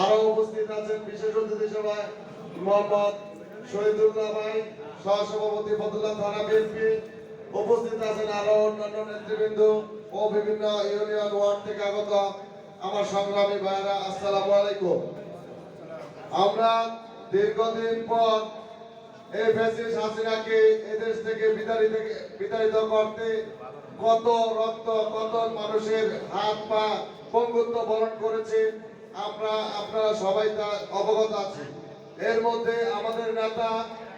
আরো উপস্থিত আছেন বিশেষ অতিথি সভায় মোহাম্মদ শহীদুল্লাহ ভাই, সহসভাপতি ফতুল্লাহ থানা বিএনপি। উপস্থিত আছেন আরো অন্যান্য নেতৃবৃন্দ ও বিভিন্ন ইউনিয়ন ওয়ার্ড থেকে আগত আমার সংগ্রামী ভাইরা, আসসালামু আলাইকুম। আমরা দীর্ঘদিন পর এই ফ্যাসিস্ট হাসিনাকে এদেশ থেকে বিতাড়িত করতে কত রক্ত, কত মানুষের হাত পা পঙ্গুত্ব বরণ করেছে, আপনারা সবাই তা অবগত আছি। এর মধ্যে আমাদের নেতা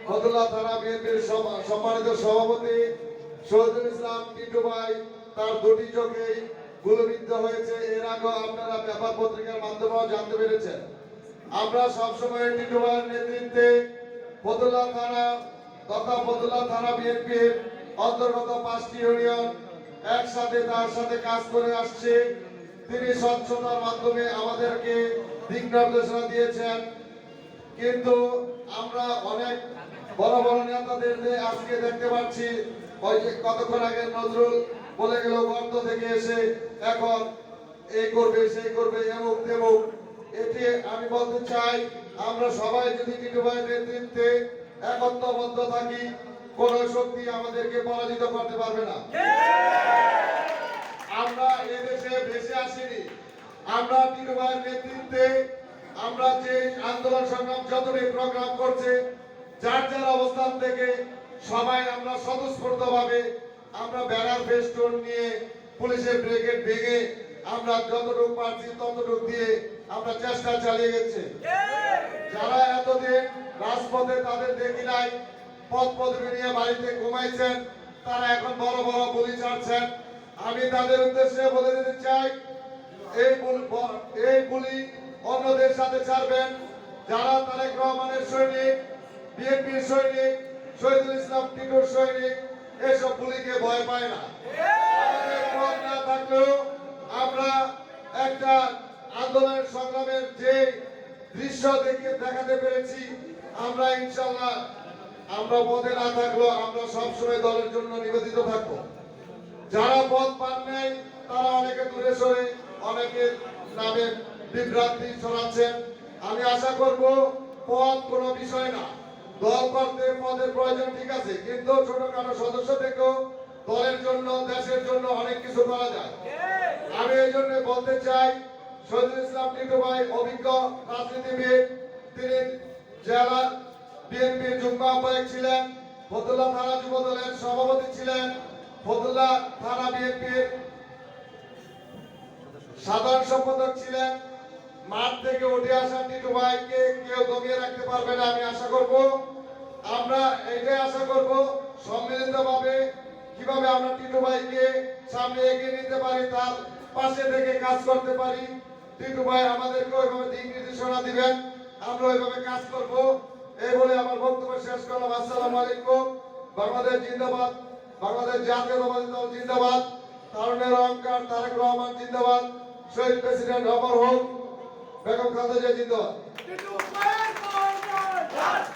ফতুল্লাহ থানা বিএনপির সম্মানিত সভাপতি শহীদুল ইসলাম টিটু ভাই তার দুটি চোখেই গুলিবিদ্ধ হয়েছে। এর আগেও আপনারা পেপার পত্রিকার মাধ্যমেও জানতে পেরেছেন। আমরা সবসময় টিটু ভাইয়ের নেতৃত্বে ফতুল্লাহ থানা তথা ফতুল্লাহ থানা বিএনপির অন্তর্গত 5টি ইউনিয়ন একসাথে তার সাথে কাজ করে আসছে। তিনি স্বচ্ছতার মাধ্যমে আমাদেরকে দিক নির্দেশনা দিয়েছেন। কিন্তু আমরা অনেক বড় বড় নেতাদের আজকে দেখতে পাচ্ছি, ওই যে কতক্ষণ আগে নজরুল বলে গেল গর্ত থেকে এসে এখন এই করবে সেই করবে এমুক তেমুক। এটি আমি বলতে চাই, আমরা সবাই যদি টিটু ভাইয়ের নেতৃত্বে একত্রবদ্ধ থাকি, কোন শক্তি আমাদেরকে পরাজিত করতে পারবে না। আমরা এদেশে ভেসে আসিনি। আমরা টিটু ভাইয়ের নেতৃত্বে আমরা যে আন্দোলন সংগ্রাম যতটি প্রোগ্রাম করছে, যার যার অবস্থান থেকে সবাই আমরা স্বতঃস্ফূর্ত ভাবে আমরা ব্যানার ফেস্টুন নিয়ে পুলিশের ব্রিগেড ভেঙে আমরা যতটুকু পারছি ততটুকু দিয়ে আমরা চেষ্টা চালিয়ে গেছি। যারা এতদিন রাজপথে তাদের দেখি নাই, পদ পদবি নিয়ে বাড়িতে ঘুমাইছেন, তারা এখন বড় বড় গুলি ছাড়ছেন। আমি তাদের উদ্দেশ্যে বলে দিতে চাই, এই গুলি অন্যদের সাথে ছাড়বেন যারা তারেক রহমানের সৈনিক, বিএনপির সৈনিক, শহীদুল ইসলাম টিটুর সৈনিক, এসব গুলিকে ভয় পায় না। আমাদের পথ না থাকলেও আমরা একটা আন্দোলনের সংগ্রামের যে দৃশ্য দেখাতে পেরেছি, আমরা ইনশাল্লাহ আমরা পথে না থাকলেও আমরা সবসময় দলের জন্য নিবেদিত থাকবো। যারা পথ পান নাই তারা অনেকে দূরে সরে অনেকের নামে বিভ্রান্তি ছড়াচ্ছেন। আমি আশা করব পদ কোনো বিষয় না, দল করতে পদের প্রয়োজন ঠিক আছে, কিন্তু ছোটখাটো সদস্য থেকেও দলের জন্য দেশের জন্য অনেক কিছু করা যায়। আমি এই জন্য বলতে চাই, শহীদুল ইসলাম টিটু ভাই অভিজ্ঞ রাজনীতিবিদ, তিনি জেলা বিএনপির যুগ্ম আহ্বায়ক ছিলেন, ফতুল্লাহ থানা যুব দলের সভাপতি ছিলেন, ফতুল্লাহ থানা বিএনপির সাধারণ সম্পাদক ছিলেন। মাঠ থেকে উঠে আসা টিটু ভাইকে কেউ দমিয়ে রাখতে পারবে না। আমি আশা করব, আমরা এটাই আশা করব, সম্মিলিতভাবে কিভাবে আমরা টিটু ভাইকে সামনে এগিয়ে নিতে পারি, তার পাশে থেকে কাজ করতে পারি। টিটু ভাই আমাদেরকে ওইভাবে দিক নির্দেশনা দিবেন, আমরা ওইভাবে কাজ করব। এই বলে আমার বক্তব্য শেষ করলাম। আসসালামু আলাইকুম। বাংলাদেশ জিন্দাবাদ, বাংলাদেশ জাতীয়তাবাদী দল জিন্দাবাদ, তারুণের অহংকার তারেক রহমান জিন্দাবাদ, শহীদ প্রেসিডেন্ট অমর হোক, বেগম খালেদা জিয়া জিন্দাবাদ।